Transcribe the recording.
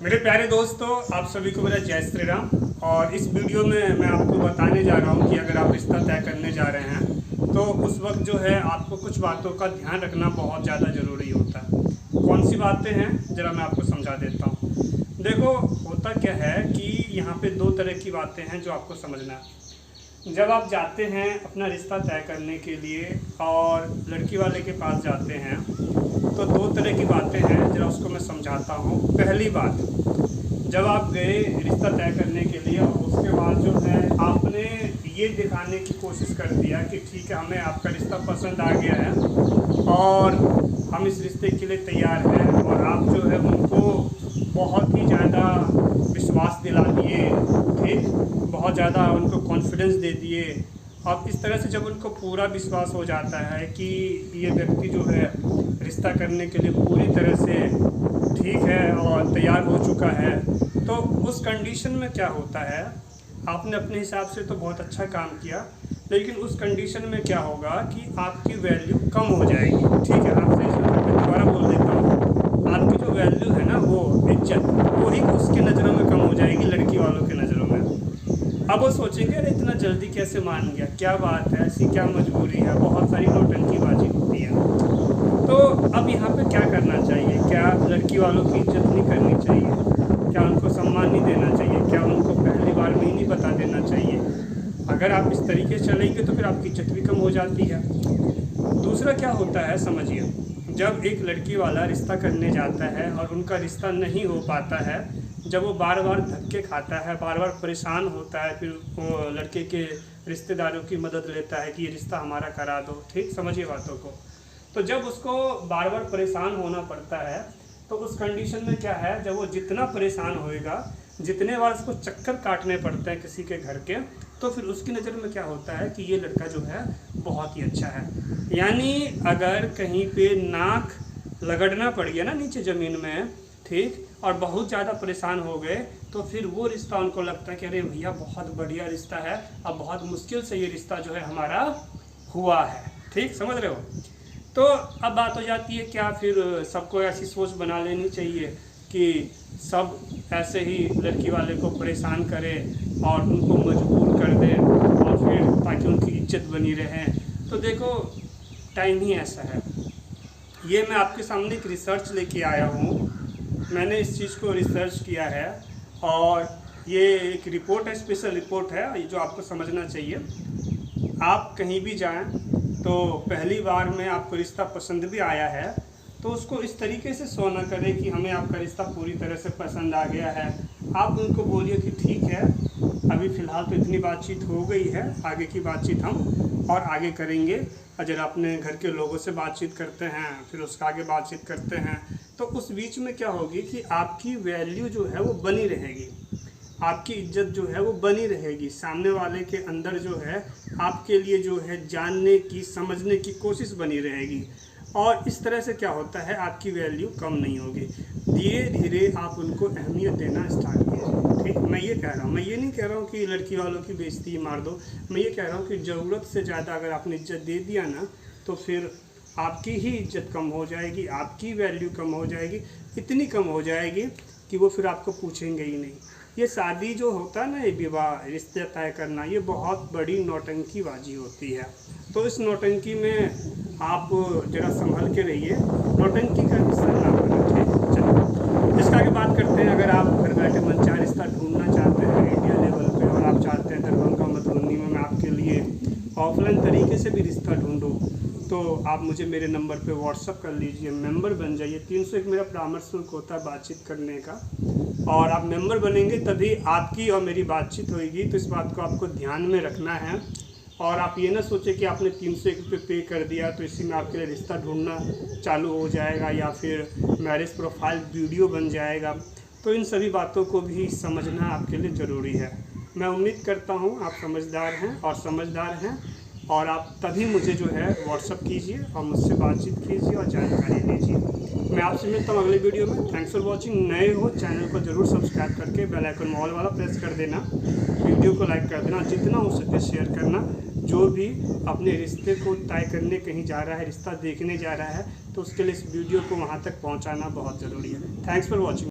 मेरे प्यारे दोस्तों, आप सभी को मेरा जय श्री राम। और इस वीडियो में मैं आपको बताने जा रहा हूँ कि अगर आप रिश्ता तय करने जा रहे हैं तो उस वक्त जो है आपको कुछ बातों का ध्यान रखना बहुत ज़्यादा ज़रूरी होता है। कौन सी बातें हैं ज़रा मैं आपको समझा देता हूँ। देखो, होता क्या है कि यहाँ पे दो तरह की बातें हैं जो आपको समझना है। जब आप जाते हैं अपना रिश्ता तय करने के लिए और लड़की वाले के पास जाते हैं तो दो तरह की बातें हैं, जरा उसको मैं समझाता हूँ। पहली बात, जब आप गए रिश्ता तय करने के लिए और उसके बाद जो है आपने ये दिखाने की कोशिश कर दिया कि ठीक है, हमें आपका रिश्ता पसंद आ गया है और हम इस रिश्ते के लिए तैयार हैं, और आप जो है उनको बहुत ही ज़्यादा विश्वास दिला दिए, ठीक, बहुत ज़्यादा उनको कॉन्फिडेंस दे दिए। अब इस तरह से जब उनको पूरा विश्वास हो जाता है कि ये व्यक्ति जो है रिश्ता करने के लिए पूरी तरह से ठीक है और तैयार हो चुका है, तो उस कंडीशन में क्या होता है, आपने अपने हिसाब से तो बहुत अच्छा काम किया, लेकिन उस कंडीशन में क्या होगा कि आपकी वैल्यू कम हो जाएगी। ठीक है, आप सही सुन, मैं दोबारा बोल देता हूँ। आपकी जो वैल्यू है ना, वो इज्जत, वो ही उसके नज़रों में कम हो जाएगी, लड़की वालों के नज़रों में। अब वो सोचेंगे, अरे इतना जल्दी कैसे मान गया, क्या बात है, ऐसी क्या मजबूरी है, बहुत सारी नौटंकीबाजी होती है। तो अब यहाँ पे क्या करना चाहिए? क्या लड़की वालों की इज्जत नहीं करनी चाहिए? क्या उनको सम्मान नहीं देना चाहिए? क्या उनको पहली बार में ही नहीं बता देना चाहिए? अगर आप इस तरीके से चलेंगे तो फिर आपकी इज्जत भी कम हो जाती है। दूसरा क्या होता है, समझिए, जब एक लड़की वाला रिश्ता करने जाता है और उनका रिश्ता नहीं हो पाता है, जब वो बार बार धक्के खाता है, बार बार परेशान होता है, फिर वो लड़के के रिश्तेदारों की मदद लेता है कि ये रिश्ता हमारा करा दो, ठीक, समझिए बातों को। तो जब उसको बार बार परेशान होना पड़ता है तो उस कंडीशन में क्या है, जब वो जितना परेशान होएगा, जितने बार उसको चक्कर काटने पड़ते हैं किसी के घर के, तो फिर उसकी नज़र में क्या होता है कि ये लड़का जो है बहुत ही अच्छा है। यानी अगर कहीं पे नाक लगड़ना पड़ गया ना नीचे ज़मीन में, ठीक, और बहुत ज़्यादा परेशान हो गए, तो फिर वो रिश्ता उनको लगता है कि अरे भैया बहुत बढ़िया रिश्ता है, अब बहुत मुश्किल से ये रिश्ता जो है हमारा हुआ है, ठीक, समझ रहे हो। तो अब बात हो जाती है, क्या फिर सबको ऐसी सोच बना लेनी चाहिए कि सब ऐसे ही लड़की वाले को परेशान करें और उनको मजबूर कर दें और फिर ताकि उनकी इज्जत बनी रहे? तो देखो, टाइम ही ऐसा है। ये मैं आपके सामने एक रिसर्च लेके आया हूँ, मैंने इस चीज़ को रिसर्च किया है और ये एक रिपोर्ट है, स्पेशल रिपोर्ट है, जो आपको समझना चाहिए। आप कहीं भी जाएं तो पहली बार में आपको रिश्ता पसंद भी आया है तो उसको इस तरीके से शो न करें कि हमें आपका रिश्ता पूरी तरह से पसंद आ गया है। आप उनको बोलिए कि ठीक है, अभी फ़िलहाल तो इतनी बातचीत हो गई है, आगे की बातचीत हम और आगे करेंगे। अगर अपने घर के लोगों से बातचीत करते हैं, फिर उसका आगे बातचीत करते हैं, तो उस बीच में क्या होगी कि आपकी वैल्यू जो है वो बनी रहेगी, आपकी इज्जत जो है वो बनी रहेगी। सामने वाले के अंदर जो है आपके लिए जो है जानने की, समझने की कोशिश बनी रहेगी, और इस तरह से क्या होता है, आपकी वैल्यू कम नहीं होगी। धीरे धीरे आप उनको अहमियत देना स्टार्ट कीजिए, ठीक। मैं ये कह रहा हूँ, मैं ये नहीं कह रहा हूँ कि लड़की वालों की बेइज्जती मार दो, मैं ये कह रहा हूँ कि ज़रूरत से ज़्यादा अगर आपने इज्जत दे दिया ना, तो फिर आपकी ही इज्जत कम हो जाएगी, आपकी वैल्यू कम हो जाएगी, इतनी कम हो जाएगी कि वो फिर आपको पूछेंगे ही नहीं। ये शादी जो होता है ना, ये विवाह, रिश्ते तय करना, ये बहुत बड़ी नौटंकीबाजी होती है। तो इस नौटंकी में आप जरा संभल के रहिए, नौटंकी का हिस्सा ना बने। चलिए इसका आगे बात करते हैं। अगर आप घर बैठे मनचाहा रिश्ता ढूंढना चाहते हैं इंडिया लेवल पे, और आप चाहते हैं दरभंगा मधुबनी में मैं आपके लिए ऑफलाइन तरीके से भी रिश्ता ढूंढूँ, तो आप मुझे मेरे नंबर पे व्हाट्सअप कर लीजिए, मेंबर बन जाइए। 301 मेरा परामर्श शुल्क होता है बातचीत करने का, और आप मेंबर बनेंगे तभी आपकी और मेरी बातचीत होगी। तो इस बात को आपको ध्यान में रखना है, और आप ये ना सोचें कि आपने 301 रुपये पे कर दिया तो इसी में आपके लिए रिश्ता ढूंढना चालू हो जाएगा या फिर मैरिज प्रोफाइल वीडियो बन जाएगा। तो इन सभी बातों को भी समझना आपके लिए ज़रूरी है। मैं उम्मीद करता हूँ आप समझदार हैं और समझदार हैं, और आप तभी मुझे जो है व्हाट्सअप कीजिए और मुझसे बातचीत कीजिए और जानकारी लीजिए। मैं आपसे मिलता हूँ अगले वीडियो में। Thanks for watching. नए हो चैनल को ज़रूर सब्सक्राइब करके बेल आइकन ऑल वाला प्रेस कर देना, वीडियो को लाइक कर देना, जितना हो सके शेयर करना। जो भी अपने रिश्ते को तय करने कहीं जा रहा है, रिश्ता देखने जा रहा है, तो उसके लिए इस वीडियो को वहाँ तक पहुँचाना बहुत ज़रूरी है। Thanks for watching.